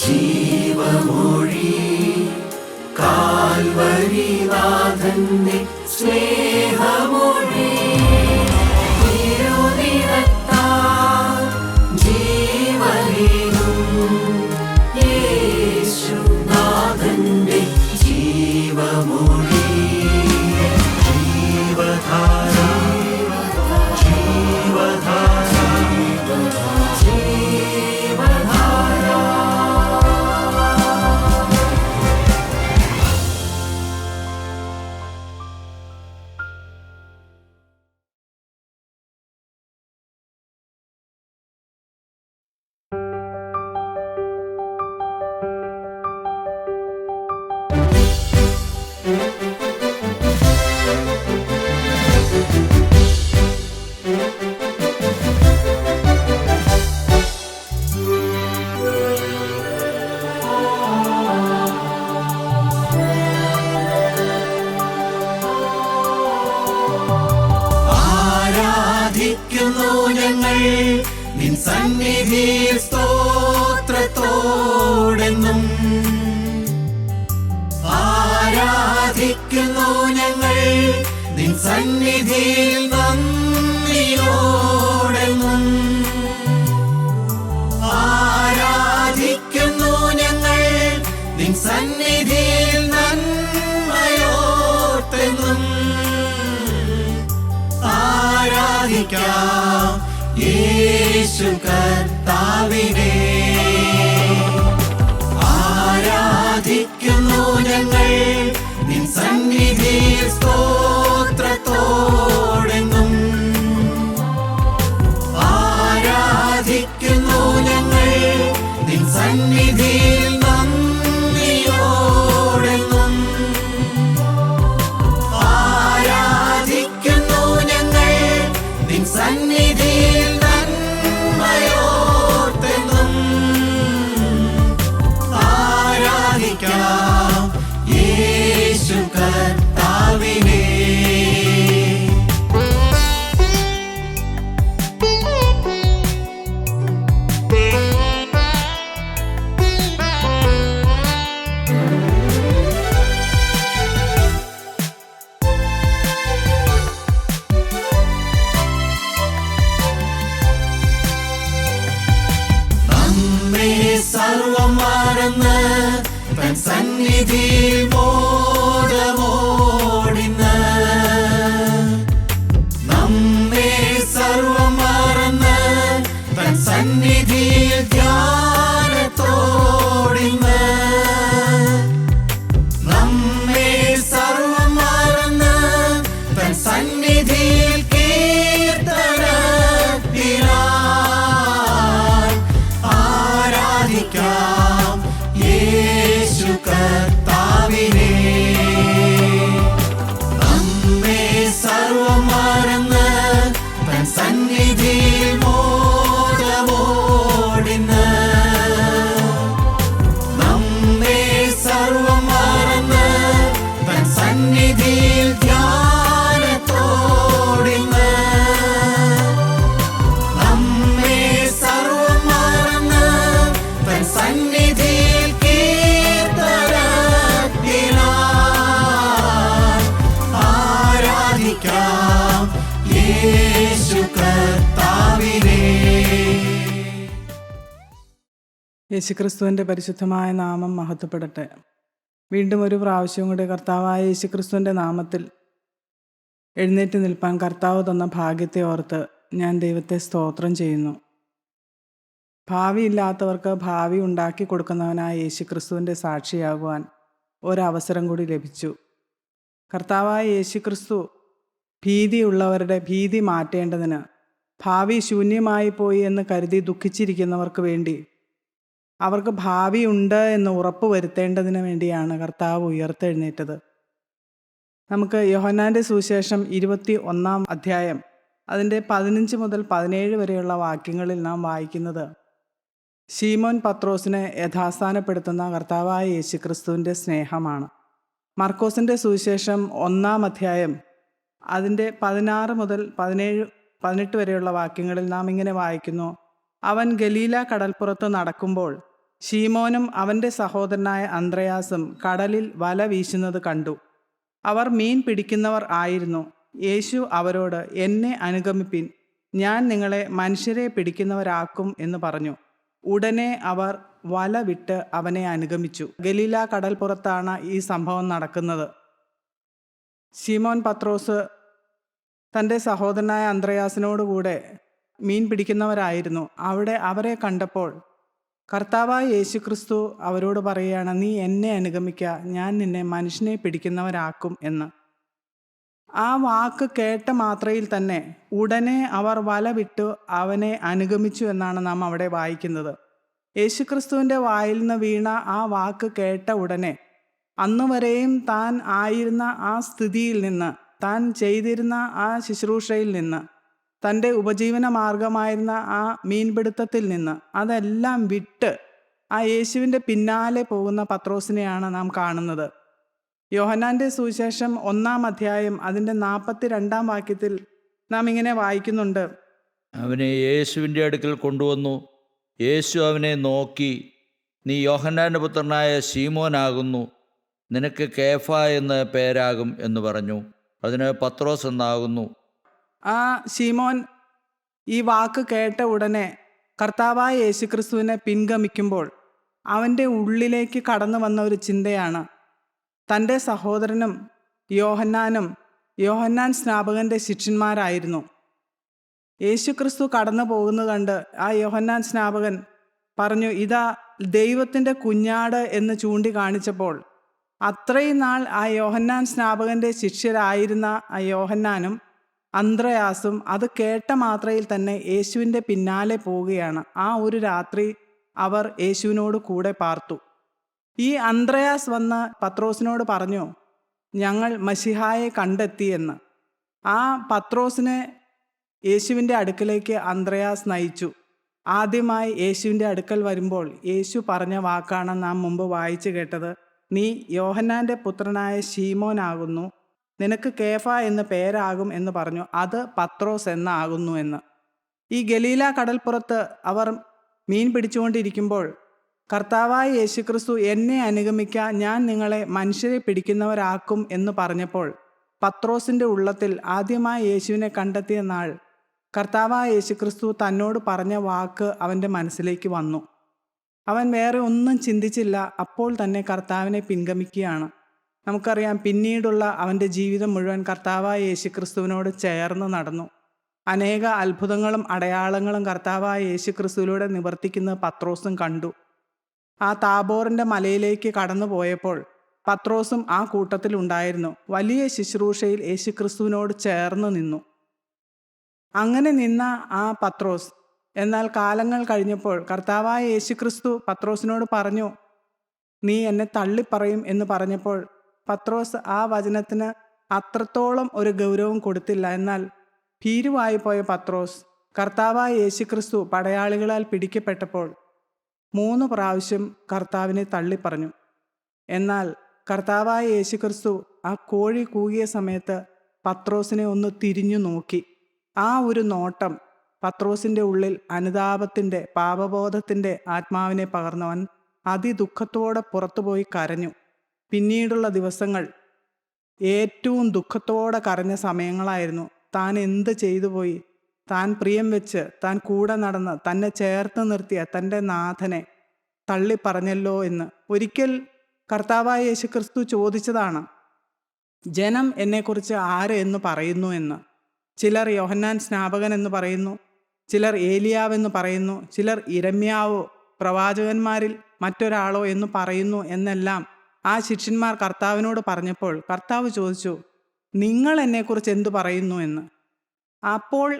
ജീവമൊഴി കാൽവരിനാഥന്റെ സ്നേഹമൊഴി തിരുനിറത്താൽ ജീവനേകും യേശുനാഥന്റെ ജീവമൊഴി ജീവധാര ജീവധാര ജീവധാര. ആരാധിക്കുന്നു ഞങ്ങൾ നിൻ സന്നിധിയിൽ സ്തോത്രത്തോടെന്നും. ആരാധിക്കുന്നു ഞങ്ങൾ നിൻ സന്നിധിയിൽ നന്ദിയോടെന്നും. ആരാധിക്കുന്നു ഞങ്ങൾ നിൻ സന്നിധിയിൽ നന്മയോർത്തെന്നും. ആരാധിക്കാം യേശു കർത്താവിനെ. ആരാധിക്കുന്നു ഞങ്ങൾ നിൻ സന്നിധിയിൽ സ്തോത്രത്തോടെന്നും. ആരാധിക്കുന്നു ഞങ്ങൾ നിൻ സന്നിധിയിൽ നന്ദിയോടെന്നും. ആരാധിക്കുന്നു ഞങ്ങൾ നിൻ സന്നിധിയിൽ നന്മയോർത്തെന്നും. ആരാധിക്കാം യേശു കർത്താവിനെ. നമ്മെ സർവം മറന്ന് തൻ സന്നിധിയിൽ മോദമോടിന്ന്. നമ്മെ സർവം മറന്ന് തൻ സന്നിധിയിൽ ധ്യാനത്തോടിന്ന്. നമ്മെ സർവം മറന്ന് തൻ സന്നിധിയിൽ കീർത്തനത്തിനായി. ആരാധിക്കാം യേശു കർത്താവിനെ. നമ്മെ സർവം മറന്ന് തൻ സന്നിധിയിൽ മോദമോടിന്ന്. നമ്മെ സർവം മറന്ന് തൻ സന്നിധിയിൽ ധ്യാനത്തോടിന്ന്. നമ്മെ സർവം മറന്ന് തൻ സന്നിധിയിൽ കീർത്തനത്തിനായി. ആരാധിക്കാം യേശു കർത്താവിനെ. യേശുക്രിസ്തുവിൻ്റെ പരിശുദ്ധമായ നാമം മഹത്വപ്പെടട്ടെ. വീണ്ടും ഒരു പ്രാവശ്യം കൂടി കർത്താവായ യേശുക്രിസ്തുവിൻ്റെ നാമത്തിൽ എഴുന്നേറ്റ് നിൽപ്പാൻ കർത്താവ് തന്ന ഭാഗ്യത്തെ ഓർത്ത് ഞാൻ ദൈവത്തെ സ്തോത്രം ചെയ്യുന്നു. ഭാവിയില്ലാത്തവർക്ക് ഭാവി ഉണ്ടാക്കി കൊടുക്കുന്നവനായ യേശുക്രിസ്തുവിൻ്റെ സാക്ഷിയാകുവാൻ ഒരവസരം കൂടി ലഭിച്ചു. കർത്താവായ യേശുക്രിസ്തു ഭീതിയുള്ളവരുടെ ഭീതി മാറ്റേണ്ടതിന്, ഭാവി ശൂന്യമായി പോയി എന്ന് കരുതി ദുഃഖിച്ചിരിക്കുന്നവർക്ക് വേണ്ടി, അവർക്ക് ഭാവിയുണ്ട് എന്ന് ഉറപ്പ് വരുത്തേണ്ടതിന് വേണ്ടിയാണ് കർത്താവ് ഉയർത്തെഴുന്നേറ്റത്. നമുക്ക് യോഹന്നാൻ്റെ സുവിശേഷം 21 അധ്യായം അതിൻ്റെ 15 മുതൽ 17 വരെയുള്ള വാക്യങ്ങളിൽ നാം വായിക്കുന്നത് ശീമോൻ പത്രോസിനെ യഥാസ്ഥാനപ്പെടുത്തുന്ന കർത്താവായ യേശുക്രിസ്തുവിൻ്റെ സ്നേഹമാണ്. മർക്കോസിൻ്റെ സുവിശേഷം 1 അധ്യായം അതിൻ്റെ 16 മുതൽ 18 വരെയുള്ള വാക്യങ്ങളിൽ നാം ഇങ്ങനെ വായിക്കുന്നു: അവൻ ഗലീല കടൽപ്പുറത്ത് നടക്കുമ്പോൾ ശീമോനും അവൻ്റെ സഹോദരനായ അന്ത്രയാസും കടലിൽ വല വീശുന്നത് കണ്ടു. അവർ മീൻ പിടിക്കുന്നവർ ആയിരുന്നു. യേശു അവരോട്, എന്നെ അനുഗമിപ്പിൻ, ഞാൻ നിങ്ങളെ മനുഷ്യരെ പിടിക്കുന്നവരാക്കും എന്ന് പറഞ്ഞു. ഉടനെ അവർ വല വിട്ട് അവനെ അനുഗമിച്ചു. ഗലീല കടൽപ്പുറത്താണ് ഈ സംഭവം നടക്കുന്നത്. ശീമോൻ പത്രോസ് തൻ്റെ സഹോദരനായ അന്ത്രയാസിനോടുകൂടെ മീൻ പിടിക്കുന്നവരായിരുന്നു. അവിടെ അവരെ കണ്ടപ്പോൾ കർത്താവായ യേശുക്രിസ്തു അവരോട് പറയുകയാണ്, നീ എന്നെ അനുഗമിക്കുക, ഞാൻ നിന്നെ മനുഷ്യനെ പിടിക്കുന്നവരാക്കും എന്ന്. ആ വാക്ക് കേട്ട മാത്രയിൽ തന്നെ ഉടനെ അവർ വല വിട്ടു അവനെ അനുഗമിച്ചു എന്നാണ് നാം അവിടെ വായിക്കുന്നത്. യേശുക്രിസ്തുവിൻ്റെ വായിൽ നിന്ന് വീണ ആ വാക്ക് കേട്ട ഉടനെ അന്നുവരെയും താൻ ആയിരുന്ന ആ സ്ഥിതിയിൽ നിന്ന്, താൻ ചെയ്തിരുന്ന ആ ശുശ്രൂഷയിൽ നിന്ന്, തൻ്റെ ഉപജീവന മാർഗമായിരുന്ന ആ മീൻപിടുത്തത്തിൽ നിന്ന് അതെല്ലാം വിട്ട് ആ യേശുവിൻ്റെ പിന്നാലെ പോകുന്ന പത്രോസിനെയാണ് നാം കാണുന്നത്. യോഹന്നാൻ്റെ സുവിശേഷം 1-ാം അധ്യായം അതിൻ്റെ 42-ാം വാക്യത്തിൽ നാം ഇങ്ങനെ വായിക്കുന്നുണ്ട്. അവനെ യേശുവിൻ്റെ അടുക്കൽ കൊണ്ടുവന്നു. യേശു അവനെ നോക്കി, നീ യോഹന്നാൻ്റെ പുത്രനായ ശീമോനാകുന്നു, നിനക്ക് കേഫ എന്ന് പേരാകും എന്ന് പറഞ്ഞു. അതിന് പത്രോസ് എന്നാകുന്നു. ആ ശീമോൻ ഈ വാക്ക് കേട്ട ഉടനെ കർത്താവായ യേശുക്രിസ്തുവിനെ പിൻഗമിക്കുമ്പോൾ അവൻ്റെ ഉള്ളിലേക്ക് കടന്നു വന്ന ഒരു ചിന്തയാണ്, തൻ്റെ സഹോദരനും യോഹന്നാൻ സ്നാപകൻ്റെ ശിഷ്യന്മാരായിരുന്നു. യേശുക്രിസ്തു കടന്നു പോകുന്നത് കണ്ട് ആ യോഹന്നാൻ സ്നാപകൻ പറഞ്ഞു, ഇതാ ദൈവത്തിൻ്റെ കുഞ്ഞാട് എന്ന് ചൂണ്ടിക്കാണിച്ചപ്പോൾ അത്രയും നാൾ ആ യോഹന്നാൻ സ്നാപകൻ്റെ ശിഷ്യരായിരുന്ന ആ യോഹന്നാനും അന്ത്രയാസും അത് കേട്ട മാത്രയിൽ തന്നെ യേശുവിൻ്റെ പിന്നാലെ പോവുകയാണ്. ആ ഒരു രാത്രി അവർ യേശുവിനോട് കൂടെ പാർത്തു. ഈ അന്ത്രയാസ് വന്ന് പത്രോസിനോട് പറഞ്ഞു, ഞങ്ങൾ മശിഹായെ കണ്ടെത്തിയെന്ന്. ആ പത്രോസിനെ യേശുവിൻ്റെ അടുക്കലേക്ക് അന്ത്രയാസ് നയിച്ചു. ആദ്യമായി യേശുവിൻ്റെ അടുക്കൽ വരുമ്പോൾ യേശു പറഞ്ഞ വാക്കാണ് നാം മുമ്പ് വായിച്ചു കേട്ടത്, നീ യോഹന്നാൻ്റെ പുത്രനായ ശീമോനാകുന്നു, നിനക്ക് കേഫ എന്ന് പേരാകും എന്ന് പറഞ്ഞു. അത് പത്രോസ് എന്നാകുന്നു എന്ന്. ഈ ഗലീല കടൽപ്പുറത്ത് അവർ മീൻ പിടിച്ചുകൊണ്ടിരിക്കുമ്പോൾ കർത്താവായ യേശുക്രിസ്തു എന്നെ അനുഗമിക്കുക, ഞാൻ നിങ്ങളെ മനുഷ്യരെ പിടിക്കുന്നവരാക്കും എന്ന് പറഞ്ഞപ്പോൾ പത്രോസിൻ്റെ ഉള്ളത്തിൽ ആദ്യമായി യേശുവിനെ കണ്ടെത്തിയ നാൾ കർത്താവായ യേശുക്രിസ്തു തന്നോട് പറഞ്ഞ വാക്ക് അവൻ്റെ മനസ്സിലേക്ക് വന്നു. അവൻ വേറെ ഒന്നും ചിന്തിച്ചില്ല, അപ്പോൾ തന്നെ കർത്താവിനെ പിൻഗമിക്കുകയാണ്. നമുക്കറിയാം, പിന്നീടുള്ള അവൻ്റെ ജീവിതം മുഴുവൻ കർത്താവായ യേശുക്രിസ്തുവിനോട് ചേർന്ന് നടന്നു. അനേക അത്ഭുതങ്ങളും അടയാളങ്ങളും കർത്താവായ യേശുക്രിസ്തുവിലൂടെ നിവർത്തിക്കുന്നത് പത്രോസും കണ്ടു. ആ താബോറിൻ്റെ മലയിലേക്ക് കടന്നു പോയപ്പോൾ പത്രോസും ആ കൂട്ടത്തിലുണ്ടായിരുന്നു. വലിയ ശുശ്രൂഷയിൽ യേശുക്രിസ്തുവിനോട് ചേർന്ന് നിന്നു. അങ്ങനെ നിന്ന ആ പത്രോസ് എന്നാൽ കാലങ്ങൾ കഴിഞ്ഞപ്പോൾ കർത്താവായ യേശുക്രിസ്തു പത്രോസിനോട് പറഞ്ഞു, നീ എന്നെ തള്ളിപ്പറയും എന്ന് പറഞ്ഞപ്പോൾ പത്രോസ് ആ വചനത്തിന് അത്രത്തോളം ഒരു ഗൗരവം കൊടുത്തില്ല. എന്നാൽ ഭീരുവായി പോയ പത്രോസ് കർത്താവായ യേശുക്രിസ്തു പടയാളികളാൽ പിടിക്കപ്പെട്ടപ്പോൾ 3 പ്രാവശ്യം കർത്താവിനെ തള്ളിപ്പറഞ്ഞു. എന്നാൽ കർത്താവായ യേശുക്രിസ്തു ആ കോഴി കൂകിയ സമയത്ത് പത്രോസിനെ ഒന്ന് തിരിഞ്ഞു നോക്കി. ആ ഒരു നോട്ടം പത്രോസിൻ്റെ ഉള്ളിൽ അനുതാപത്തിൻ്റെ, പാപബോധത്തിൻ്റെ ആത്മാവിനെ പകർന്നവൻ അതിദുഃഖത്തോടെ പുറത്തുപോയി കരഞ്ഞു. പിന്നീടുള്ള ദിവസങ്ങൾ ഏറ്റവും ദുഃഖത്തോടെ കരഞ്ഞ സമയങ്ങളായിരുന്നു. താൻ എന്ത് ചെയ്തു പോയി, താൻ പ്രിയം വെച്ച്, താൻ കൂടെ നടന്ന്, തന്നെ ചേർത്ത് നിർത്തിയ തൻ്റെ നാഥനെ തള്ളിപ്പറഞ്ഞല്ലോ എന്ന്. ഒരിക്കൽ കർത്താവായ യേശുക്രിസ്തു ചോദിച്ചതാണ്, ജനം എന്നെക്കുറിച്ച് ആര് എന്ന് പറയുന്നു എന്ന്. ചിലർ യോഹന്നാൻ സ്നാപകൻ എന്ന് പറയുന്നു, ചിലർ ഏലിയാവെന്ന് പറയുന്നു, ചിലർ ഇരമ്യാവോ പ്രവാചകന്മാരിൽ മറ്റൊരാളോ എന്ന് പറയുന്നു എന്നെല്ലാം ആ ശിഷ്യന്മാർ കർത്താവിനോട് പറഞ്ഞപ്പോൾ കർത്താവ് ചോദിച്ചു, നിങ്ങൾ എന്നെക്കുറിച്ച് എന്തു പറയുന്നു എന്ന്. അപ്പോൾ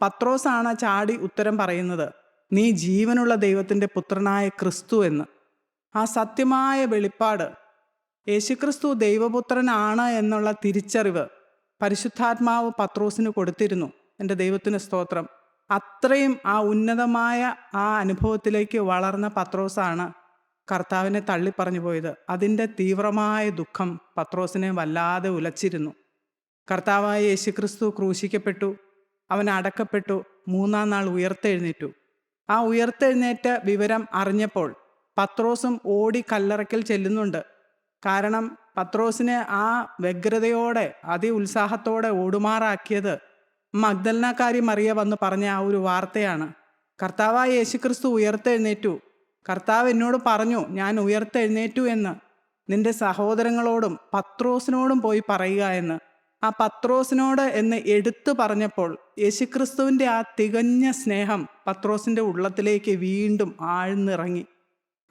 പത്രോസാണ് ചാടി ഉത്തരം പറയുന്നത്, നീ ജീവനുള്ള ദൈവത്തിൻ്റെ പുത്രനായ ക്രിസ്തു എന്ന്. ആ സത്യമായ വെളിപ്പാട്, യേശുക്രിസ്തു ദൈവപുത്രനാണ് എന്നുള്ള തിരിച്ചറിവ് പരിശുദ്ധാത്മാവ് പത്രോസിന് കൊടുത്തിരുന്നു. എൻ്റെ ദൈവത്തിന് സ്തോത്രം. അത്രയും ആ ഉന്നതമായ ആ അനുഭവത്തിലേക്ക് വളർന്ന പത്രോസാണ് കർത്താവിനെ തള്ളിപ്പറഞ്ഞു പോയത്. അതിൻ്റെ തീവ്രമായ ദുഃഖം പത്രോസിനെ വല്ലാതെ ഉലച്ചിരുന്നു. കർത്താവായ യേശുക്രിസ്തു ക്രൂശിക്കപ്പെട്ടു, അവൻ അടക്കപ്പെട്ടു, 3-ാം നാൾ ഉയർത്തെഴുന്നേറ്റു. ആ ഉയർത്തെഴുന്നേറ്റ വിവരം അറിഞ്ഞപ്പോൾ പത്രോസും ഓടി കല്ലറയ്ക്കൽ ചെല്ലുന്നുണ്ട്. കാരണം പത്രോസിനെ ആ വ്യഗ്രതയോടെ ഉത്സാഹത്തോടെ ഓടുമാറാക്കിയത് മഗ്ദലനാക്കാരി മറിയ വന്ന് പറഞ്ഞ ആ ഒരു വാർത്തയാണ്. കർത്താവായ യേശുക്രിസ്തു ഉയർത്തെഴുന്നേറ്റു. കർത്താവ് എന്നോട് പറഞ്ഞു, ഞാൻ ഉയർത്തെഴുന്നേറ്റു എന്ന് നിന്റെ സഹോദരങ്ങളോടും പത്രോസിനോടും പോയി പറയുക എന്ന്. ആ പത്രോസിനോട് എന്ന് എടുത്തു പറഞ്ഞപ്പോൾ യേശുക്രിസ്തുവിൻ്റെ ആ തികഞ്ഞ സ്നേഹം പത്രോസിൻ്റെ ഉള്ളത്തിലേക്ക് വീണ്ടും ആഴ്ന്നിറങ്ങി.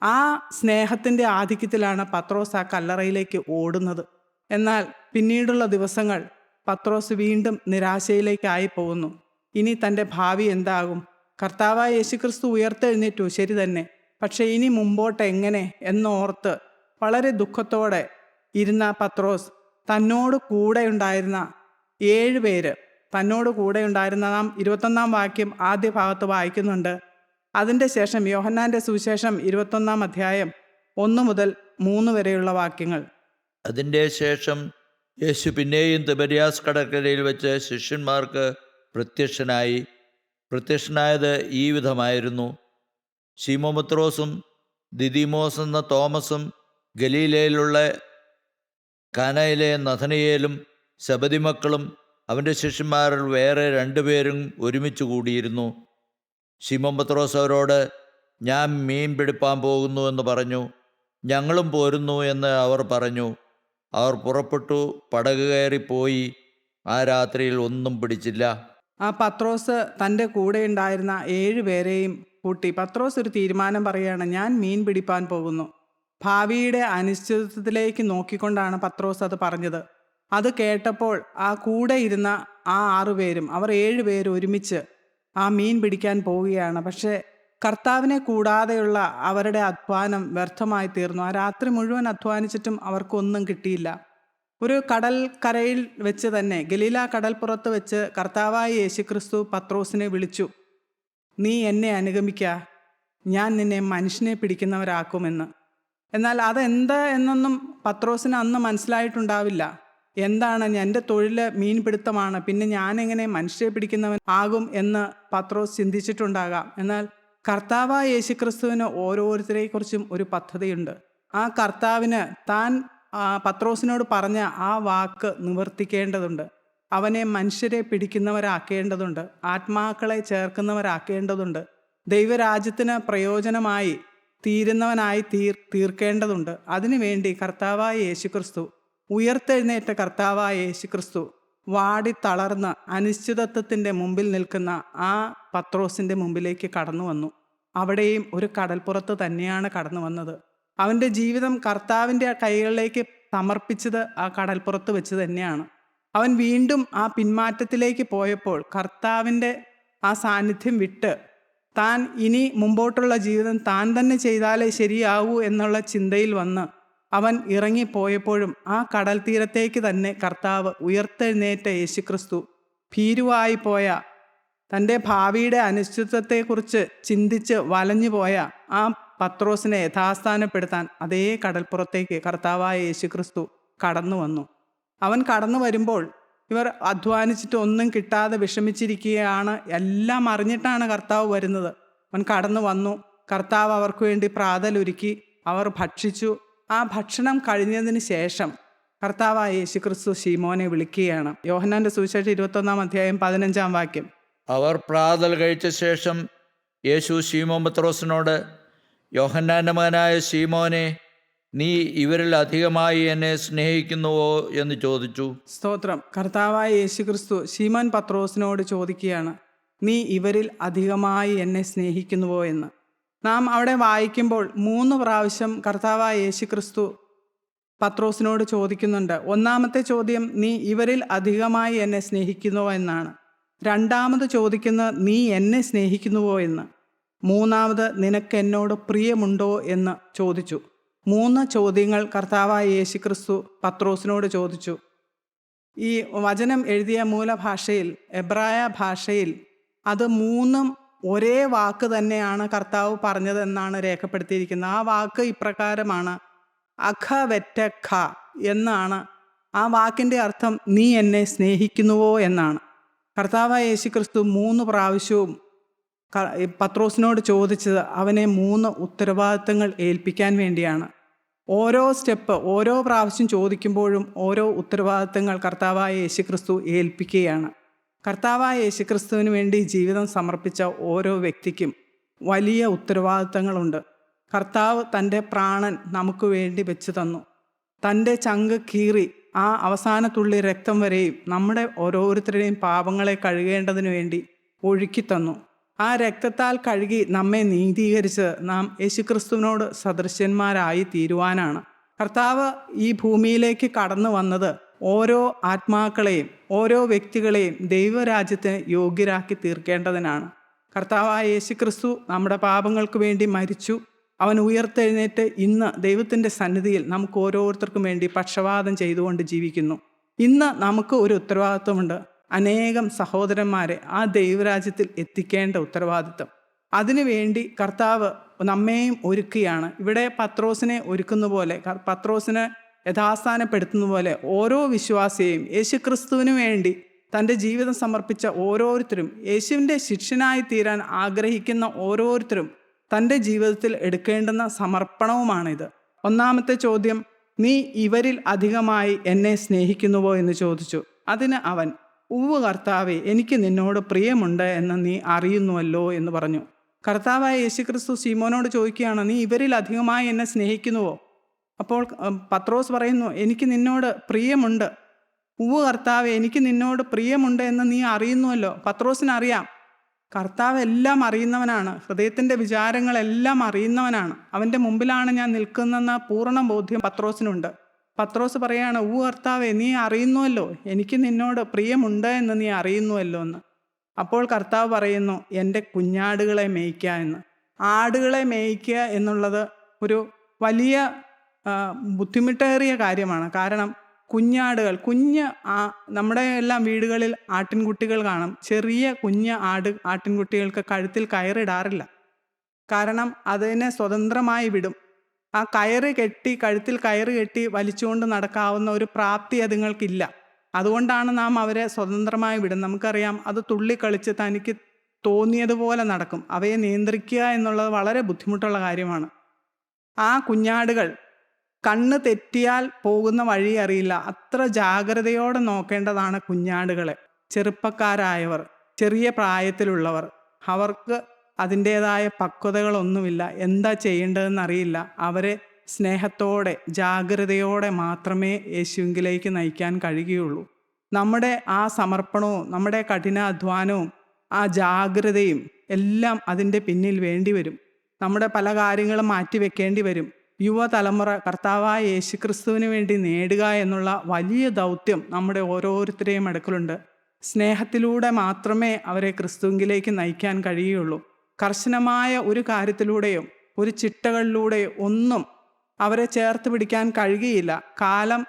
ആ സ്നേഹത്തിൻ്റെ ആധിക്യത്തിലാണ് പത്രോസ് ആ കല്ലറയിലേക്ക് ഓടുന്നത്. എന്നാൽ പിന്നീടുള്ള ദിവസങ്ങൾ പത്രോസ് വീണ്ടും നിരാശയിലേക്കായി പോകുന്നു. ഇനി തൻ്റെ ഭാവി എന്താകും? കർത്താവായ യേശുക്രിസ്തു ഉയർത്തെഴുന്നേറ്റു, ശരി തന്നെ, പക്ഷേ ഇനി മുമ്പോട്ട് എങ്ങനെ എന്നോർത്ത് വളരെ ദുഃഖത്തോടെ ഇരുന്ന പത്രോസ് തന്നോട് കൂടെ ഉണ്ടായിരുന്ന 7 പേര്, തന്നോട് കൂടെ ഉണ്ടായിരുന്ന നാം 21 വാക്യം ആദ്യ ഭാഗത്ത് വായിക്കുന്നുണ്ട്. അതിൻ്റെ ശേഷം യോഹന്നാൻ്റെ സുവിശേഷം 21 അധ്യായം 1 മുതൽ 3 വരെയുള്ള വാക്യങ്ങൾ. അതിൻ്റെ ശേഷം യേശു പിന്നെയും തിബര്യാസ് കടൽക്കരയിൽ വെച്ച് ശിഷ്യന്മാർക്ക് പ്രത്യക്ഷനായത് ഈ വിധമായിരുന്നു. ശീമോൻ പത്രോസും ദിദിമോസ് എന്ന തോമസും ഗലീലയിലുള്ള കാനയിലെ നഥനയേലും ശബദി മക്കളും അവൻ്റെ ശിഷ്യന്മാരിൽ വേറെ 2 പേരും ഒരുമിച്ച് കൂടിയിരുന്നു. ശീമോൻ പത്രോസ് അവരോട്, ഞാൻ മീൻ പിടിപ്പാൻ പോകുന്നു എന്ന് പറഞ്ഞു. ഞങ്ങളും പോരുന്നു എന്ന് അവർ പറഞ്ഞു. അവർ പുറപ്പെട്ടു പടക് കയറിപ്പോയി. ആ രാത്രിയിൽ ഒന്നും പിടിച്ചില്ല. ആ പത്രോസ് തൻ്റെ കൂടെ ഉണ്ടായിരുന്ന 7 പേരെയും കൂട്ടി പത്രോസ് ഒരു തീരുമാനം പറയുകയാണ്, ഞാൻ മീൻ പിടിപ്പാൻ പോകുന്നു. ഭാവിയുടെ അനിശ്ചിതത്വത്തിലേക്ക് നോക്കിക്കൊണ്ടാണ് പത്രോസ് അത് പറഞ്ഞത്. അത് കേട്ടപ്പോൾ ആ കൂടെ ഇരുന്ന ആ 6 പേരും, അവർ 7 പേര് ഒരുമിച്ച് ആ മീൻ പിടിക്കാൻ പോവുകയാണ്. പക്ഷേ കർത്താവിനെ കൂടാതെയുള്ള അവരുടെ അധ്വാനം വ്യർത്ഥമായി തീർന്നു. ആ രാത്രി മുഴുവൻ അധ്വാനിച്ചിട്ടും അവർക്കൊന്നും കിട്ടിയില്ല. ഒരു കടൽക്കരയിൽ വെച്ച് തന്നെ, ഗലീല കടൽപ്പുറത്ത് വെച്ച് കർത്താവായ യേശുക്രിസ്തു പത്രോസിനെ വിളിച്ചു, നീ എന്നെ അനുഗമിക്കുക, ഞാൻ നിന്നെ മനുഷ്യനെ പിടിക്കുന്നവരാക്കുമെന്ന്. എന്നാൽ അതെന്താ എന്നൊന്നും പത്രോസിന് അന്ന് മനസ്സിലായിട്ടുണ്ടാവില്ല. എന്താണ്, എൻ്റെ തൊഴിൽ മീൻപിടുത്തമാണ്, പിന്നെ ഞാനെങ്ങനെ മനുഷ്യരെ പിടിക്കുന്നവൻ ആകും എന്ന് പത്രോസ് ചിന്തിച്ചിട്ടുണ്ടാകാം. എന്നാൽ കർത്താവായ യേശുക്രിസ്തുവിന് ഓരോരുത്തരെക്കുറിച്ചും ഒരു പദ്ധതിയുണ്ട്. ആ കർത്താവിന് താൻ പത്രോസിനോട് പറഞ്ഞ ആ വാക്ക് നിവർത്തിക്കേണ്ടതുണ്ട്. അവനെ മനുഷ്യരെ പിടിക്കുന്നവരാക്കേണ്ടതുണ്ട്, ആത്മാക്കളെ ചേർക്കുന്നവരാക്കേണ്ടതുണ്ട്, ദൈവരാജ്യത്തിന് പ്രയോജനമായി തീരുന്നവനായി തീർക്കേണ്ടതുണ്ട്. അതിനുവേണ്ടി കർത്താവായ യേശുക്രിസ്തു, ഉയർത്തെഴുന്നേറ്റ കർത്താവായ യേശുക്രിസ്തു വാടി തളർന്ന് അനിശ്ചിതത്വത്തിൻ്റെ മുമ്പിൽ നിൽക്കുന്ന ആ പത്രോസിൻ്റെ മുമ്പിലേക്ക് കടന്നു വന്നു. അവിടെയും ഒരു കടൽപ്പുറത്ത് തന്നെയാണ് കടന്നു വന്നത്. അവൻ്റെ ജീവിതം കർത്താവിൻ്റെ കൈകളിലേക്ക് സമർപ്പിച്ചത് ആ കടൽപ്പുറത്ത് വെച്ച് തന്നെയാണ്. അവൻ വീണ്ടും ആ പിന്മാറ്റത്തിലേക്ക് പോയപ്പോൾ കർത്താവിൻ്റെ ആ സാന്നിധ്യം വിട്ട് താൻ ഇനി മുമ്പോട്ടുള്ള ജീവിതം താൻ തന്നെ ചെയ്താലേ ശരിയാവൂ എന്നുള്ള ചിന്തയിൽ വന്ന് അവൻ ഇറങ്ങിപ്പോയപ്പോഴും ആ കടൽ തീരത്തേക്ക് തന്നെ കർത്താവ്, ഉയർത്തെഴുന്നേറ്റ യേശുക്രിസ്തു, ഭീരുവായി പോയ തൻ്റെ ഭാവിയുടെ അനിശ്ചിതത്വത്തെക്കുറിച്ച് ചിന്തിച്ച് വലഞ്ഞുപോയ ആ പത്രോസിനെ യഥാസ്ഥാനപ്പെടുത്താൻ അതേ കടൽപ്പുറത്തേക്ക് കർത്താവായ യേശുക്രിസ്തു കടന്നു വന്നു. അവൻ കടന്നു വരുമ്പോൾ ഇവർ അധ്വാനിച്ചിട്ട് ഒന്നും കിട്ടാതെ വിഷമിച്ചിരിക്കുകയാണ്. എല്ലാം അറിഞ്ഞിട്ടാണ് കർത്താവ് വരുന്നത്. അവൻ കടന്നു വന്നു. കർത്താവ് അവർക്ക് വേണ്ടി പ്രാതലൊരുക്കി. അവർ ഭക്ഷിച്ചു. ആ ഭക്ഷണം കഴിഞ്ഞതിന് ശേഷം കർത്താവായ യേശുക്രിസ്തു ശീമോനെ വിളിക്കുകയാണ്. യോഹന്നാൻ്റെ സുവിശേഷം 21 അധ്യായം 15 വാക്യം. അവർ പ്രാതൽ കഴിച്ച ശേഷം യേശു ശീമോൻ പത്രോസിനോട്, യോഹന്നാൻ്റെ മകനായ ശീമോനെ, നീ ഇവരിൽ അധികമായി എന്നെ സ്നേഹിക്കുന്നുവോ എന്ന് ചോദിച്ചു. സ്തോത്രം. കർത്താവായ യേശുക്രിസ്തു ശീമോൻ പത്രോസിനോട് ചോദിക്കുകയാണ്, നീ ഇവരിൽ അധികമായി എന്നെ സ്നേഹിക്കുന്നുവോ എന്ന്. നാം അവിടെ വായിക്കുമ്പോൾ 3 പ്രാവശ്യം കർത്താവായ യേശുക്രിസ്തു പത്രോസിനോട് ചോദിക്കുന്നുണ്ട്. ഒന്നാമത്തെ ചോദ്യം, നീ ഇവരിൽ അധികമായി എന്നെ സ്നേഹിക്കുന്നുവോ എന്നാണ്. രണ്ടാമത് ചോദിക്കുന്നത്, നീ എന്നെ സ്നേഹിക്കുന്നുവോ എന്ന്. മൂന്നാമത്, നിനക്ക് എന്നോട് പ്രിയമുണ്ടോ എന്ന് ചോദിച്ചു. 3 ചോദ്യങ്ങൾ കർത്താവായ യേശുക്രിസ്തു പത്രോസിനോട് ചോദിച്ചു. ഈ വചനം എഴുതിയ മൂലഭാഷയിൽ, എബ്രായ ഭാഷയിൽ, അത് 3 ഒരേ വാക്ക് തന്നെയാണ് കർത്താവ് പറഞ്ഞതെന്നാണ് രേഖപ്പെടുത്തിയിരിക്കുന്നത്. ആ വാക്ക് ഇപ്രകാരമാണ്, അഖവെറ്റഖ എന്നാണ്. ആ വാക്കിൻ്റെ അർത്ഥം നീ എന്നെ സ്നേഹിക്കുന്നുവോ എന്നാണ്. കർത്താവായ യേശുക്രിസ്തു 3 പ്രാവശ്യവും പത്രോസിനോട് ചോദിച്ചത് അവനെ 3 ഉത്തരവാദിത്തങ്ങൾ ഏൽപ്പിക്കാൻ വേണ്ടിയാണ്. ഓരോ സ്റ്റെപ്പ്, ഓരോ പ്രാവശ്യം ചോദിക്കുമ്പോഴും ഓരോ ഉത്തരവാദിത്തങ്ങൾ കർത്താവായ യേശുക്രിസ്തു ഏൽപ്പിക്കുകയാണ്. കർത്താവായ യേശുക്രിസ്തുവിന് വേണ്ടി ജീവിതം സമർപ്പിച്ച ഓരോ വ്യക്തിക്കും വലിയ ഉത്തരവാദിത്തങ്ങളുണ്ട്. കർത്താവ് തൻ്റെ പ്രാണൻ നമുക്ക് വേണ്ടി വെച്ച് തന്നു. തൻ്റെ ചങ്ക് കീറി ആ അവസാന തുള്ളി രക്തം വരെയും നമ്മുടെ ഓരോരുത്തരുടെയും പാപങ്ങളെ കഴുകേണ്ടതിനു വേണ്ടി ഒഴുക്കി തന്നു. ആ രക്തത്താൽ കഴുകി നമ്മെ നീതീകരിച്ച് നാം യേശുക്രിസ്തുവിനോട് സദൃശ്യന്മാരായി തീരുവാനാണ്. കർത്താവ് ഈ ഭൂമിയിലേക്ക് കടന്നു വന്നത് ഓരോ ആത്മാക്കളെയും ഓരോ വ്യക്തികളെയും ദൈവരാജ്യത്തിന് യോഗ്യരാക്കി തീർക്കേണ്ടതിനാണ്. കർത്താവായ യേശുക്രിസ്തു നമ്മുടെ പാപങ്ങൾക്ക് വേണ്ടി മരിച്ചു. അവൻ ഉയർത്തെഴുന്നേറ്റ് ഇന്ന് ദൈവത്തിൻ്റെ സന്നിധിയിൽ നമുക്ക് ഓരോരുത്തർക്കും വേണ്ടി പക്ഷവാതം ചെയ്തുകൊണ്ട് ജീവിക്കുന്നു. ഇന്ന് നമുക്ക് ഒരു ഉത്തരവാദിത്വമുണ്ട്. അനേകം സഹോദരന്മാരെ ആ ദൈവരാജ്യത്തിൽ എത്തിക്കേണ്ട ഉത്തരവാദിത്വം. അതിനുവേണ്ടി കർത്താവ് നമ്മെയും ഒരുക്കുകയാണ്. ഇവിടെ പത്രോസിനെ ഒരുക്കുന്ന പോലെ, പത്രോസിനെ യഥാസ്ഥാനപ്പെടുത്തുന്ന പോലെ ഓരോ വിശ്വാസിയെയും യേശുക്രിസ്തുവിന് വേണ്ടി തൻ്റെ ജീവിതം സമർപ്പിച്ച ഓരോരുത്തരും, യേശുവിൻ്റെ ശിഷ്യനായി തീരാൻ ആഗ്രഹിക്കുന്ന ഓരോരുത്തരും തൻ്റെ ജീവിതത്തിൽ എടുക്കേണ്ടുന്ന സമർപ്പണവുമാണിത്. ഒന്നാമത്തെ ചോദ്യം, നീ ഇവരിൽ അധികമായി എന്നെ സ്നേഹിക്കുന്നുവോ എന്ന് ചോദിച്ചു. അതിന് അവൻ, ഉവ്വ് കർത്താവേ, എനിക്ക് നിന്നോട് പ്രിയമുണ്ട് എന്ന് നീ അറിയുന്നുവല്ലോ എന്ന് പറഞ്ഞു. കർത്താവായ യേശുക്രിസ്തു ശീമോനോട് ചോദിക്കുകയാണ്, നീ ഇവരിൽ അധികമായി എന്നെ സ്നേഹിക്കുന്നുവോ? അപ്പോൾ പത്രോസ് പറയുന്നു, എനിക്ക് നിന്നോട് പ്രിയമുണ്ട്. ഉവ്വ് കർത്താവേ, എനിക്ക് നിന്നോട് പ്രിയമുണ്ട് എന്ന് നീ അറിയുന്നുവല്ലോ. പത്രോസിനറിയാം, കർത്താവ് എല്ലാം അറിയുന്നവനാണ്, ഹൃദയത്തിൻ്റെ വിചാരങ്ങളെല്ലാം അറിയുന്നവനാണ്. അവൻ്റെ മുമ്പിലാണ് ഞാൻ നിൽക്കുന്നതെന്ന പൂർണ്ണ ബോധ്യം പത്രോസിനുണ്ട്. പത്രോസ് പറയാണ്, ഉവ്വ് കർത്താവേ, നീ അറിയുന്നുവല്ലോ, എനിക്ക് നിന്നോട് പ്രിയമുണ്ട് എന്ന് നീ അറിയുന്നുവല്ലോ എന്ന്. അപ്പോൾ കർത്താവ് പറയുന്നു, എൻ്റെ കുഞ്ഞാടുകളെ മേയ്ക്കുക എന്ന്. ആടുകളെ മേയ്ക്കുക എന്നുള്ളത് ഒരു വലിയ ബുദ്ധിമുട്ടേറിയ കാര്യമാണ്. കാരണം കുഞ്ഞാടുകൾ, നമ്മുടെ എല്ലാം വീടുകളിൽ ആട്ടിൻകുട്ടികൾ കാണും. ചെറിയ ആട്ടിൻകുട്ടികൾക്ക് കഴുത്തിൽ കയറിടാറില്ല. കാരണം അതിനെ സ്വതന്ത്രമായി വിടും. ആ കഴുത്തിൽ കയറ് കെട്ടി വലിച്ചുകൊണ്ട് നടക്കാവുന്ന ഒരു പ്രാപ്തി അതുങ്ങൾക്കില്ല. അതുകൊണ്ടാണ് നാം അവരെ സ്വതന്ത്രമായി വിടും. നമുക്കറിയാം, അത് തുള്ളിക്കളിച്ച് തനിക്ക് തോന്നിയതുപോലെ നടക്കും. അവയെ നിയന്ത്രിക്കുക എന്നുള്ളത് വളരെ ബുദ്ധിമുട്ടുള്ള കാര്യമാണ്. ആ കുഞ്ഞാടുകൾ കണ്ണ് തെറ്റിയാൽ പോകുന്ന വഴി അറിയില്ല. അത്ര ജാഗ്രതയോടെ നോക്കേണ്ടതാണ് കുഞ്ഞാടുകളെ. ചെറുപ്പക്കാരായവർ, ചെറിയ പ്രായത്തിലുള്ളവർ, അവർക്ക് അതിൻ്റേതായ പക്വതകളൊന്നുമില്ല. എന്താ ചെയ്യേണ്ടതെന്നറിയില്ല. അവരെ സ്നേഹത്തോടെ ജാഗ്രതയോടെ മാത്രമേ യേശുവിലേക്ക് നയിക്കാൻ കഴിയുകയുള്ളൂ. നമ്മുടെ ആ സമർപ്പണവും നമ്മുടെ കഠിനാധ്വാനവും ആ ജാഗ്രതയും എല്ലാം അതിൻ്റെ പിന്നിൽ വേണ്ടി വരും. നമ്മുടെ പല കാര്യങ്ങളും മാറ്റിവെക്കേണ്ടി വരും. യുവതലമുറ കർത്താവായ യേശുക്രിസ്തുവിന് വേണ്ടി നേടുക എന്നുള്ള വലിയ ദൗത്യം നമ്മുടെ ഓരോരുത്തരെയും അടുക്കലുണ്ട്. സ്നേഹത്തിലൂടെ മാത്രമേ അവരെ ക്രിസ്തുവിലേക്ക് നയിക്കാൻ കഴിയുകയുള്ളൂ. കർശനമായ ഒരു കാര്യത്തിലൂടെയോ ഒരു ചിട്ടകളിലൂടെയോ ഒന്നും അവരെ ചേർത്ത് പിടിക്കാൻ കഴിയുകയില്ല. കാലം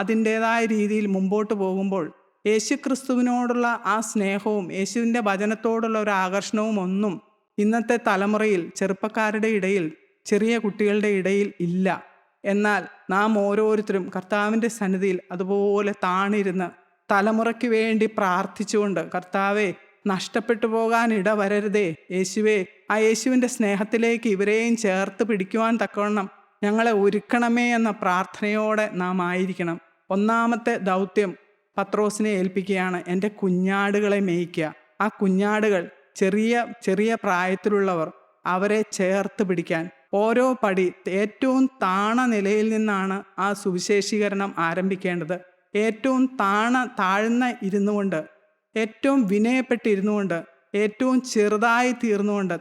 അതിൻ്റേതായ രീതിയിൽ മുമ്പോട്ട് പോകുമ്പോൾ യേശുക്രിസ്തുവിനോടുള്ള ആ സ്നേഹവും യേശുവിൻ്റെ വചനത്തോടുള്ള ഒരു ആകർഷണവും ഒന്നും ഇന്നത്തെ തലമുറയിൽ, ചെറുപ്പക്കാരുടെ ഇടയിൽ, ചെറിയ കുട്ടികളുടെ ഇടയിൽ ഇല്ല. എന്നാൽ നാം ഓരോരുത്തരും കർത്താവിൻ്റെ സന്നിധിയിൽ അതുപോലെ താണിരുന്ന് തലമുറയ്ക്ക് വേണ്ടി പ്രാർത്ഥിച്ചുകൊണ്ട്, കർത്താവെ, നഷ്ടപ്പെട്ടു പോകാൻ ഇടവരരുതേ യേശുവേ, ആ യേശുവിൻ്റെ സ്നേഹത്തിലേക്ക് ഇവരെയും ചേർത്ത് പിടിക്കുവാൻ തക്കവണ്ണം ഞങ്ങളെ ഒരുക്കണമേ എന്ന പ്രാർത്ഥനയോടെ നാം ആയിരിക്കണം. ഒന്നാമത്തെ ദൗത്യം പത്രോസിനെ ഏൽപ്പിക്കുകയാണ്, എൻ്റെ കുഞ്ഞാടുകളെ മേയ്ക്കുക. ആ കുഞ്ഞാടുകൾ ചെറിയ പ്രായത്തിലുള്ളവർ, അവരെ ചേർത്ത് പിടിക്കാൻ ഓരോ പടി ഏറ്റവും നിലയിൽ നിന്നാണ് ആ സുവിശേഷീകരണം ആരംഭിക്കേണ്ടത്. ഏറ്റവും താഴ്ന്ന ഇരുന്നുകൊണ്ട്, ഏറ്റവും വിനയപ്പെട്ടിരുന്നുകൊണ്ട്, ഏറ്റവും ചെറുതായി തീർന്നുകൊണ്ട്,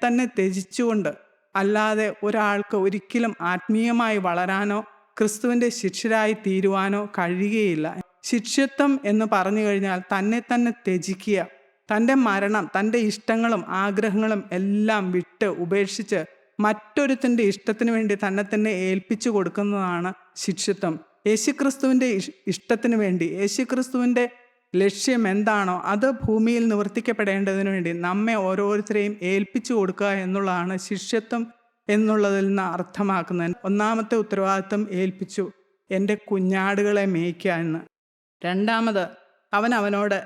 തന്നെ ത്യജിച്ചുകൊണ്ട്, അല്ലാതെ ഒരാൾക്ക് ഒരിക്കലും ആത്മീയമായി വളരാനോ ക്രിസ്തുവിൻ്റെ ശിഷ്യരായി തീരുവാനോ കഴിയുകയില്ല. ശിഷ്യത്വം എന്ന് പറഞ്ഞു കഴിഞ്ഞാൽ തന്നെ ത്യജിക്കുക, തൻ്റെ മരണം, തൻ്റെ ഇഷ്ടങ്ങളും ആഗ്രഹങ്ങളും എല്ലാം വിട്ട് ഉപേക്ഷിച്ച് മറ്റൊരുത്തിൻ്റെ ഇഷ്ടത്തിന് വേണ്ടി തന്നെ ഏൽപ്പിച്ചു കൊടുക്കുന്നതാണ് ശിഷ്യത്വം. യേശുക്രിസ്തുവിൻ്റെ ഇഷ്ടത്തിന് വേണ്ടി, യേശുക്രിസ്തുവിൻ്റെ ലക്ഷ്യം എന്താണോ അത് ഭൂമിയിൽ നിവർത്തിക്കപ്പെടേണ്ടതിന് വേണ്ടി നമ്മെ ഓരോരുത്തരെയും ഏൽപ്പിച്ചു കൊടുക്കുക എന്നുള്ളതാണ് ശിഷ്യത്വം എന്നുള്ളതിൽ നിന്ന് അർത്ഥമാക്കുന്നത്. ഒന്നാമത്തെ ഉത്തരവാദിത്വം ഏൽപ്പിച്ചു, എൻ്റെ കുഞ്ഞാടുകളെ മേയ്ക്കുക എന്ന്. രണ്ടാമതും അവനോട്